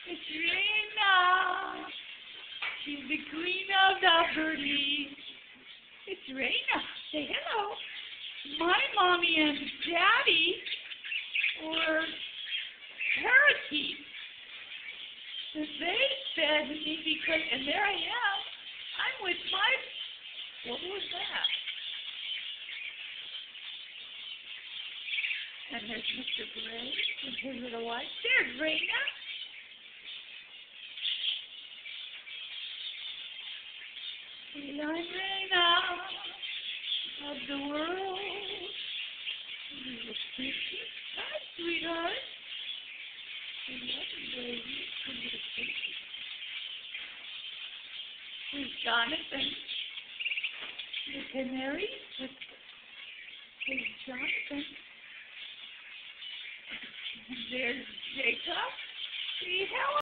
It's Reyna. She's the queen of the birdies. It's Reyna. Say hello. My mommy and daddy were parakeets. And they fed me because, and there I am. I'm with my, what was that? And there's Mr. Gray and his little wife. There's Reyna. I'm Reyna of the world. Hi, sweetheart. I love you, baby. Come to the baby. There's Jonathon, the canary. There's Jonathon. And there's Jacob. See how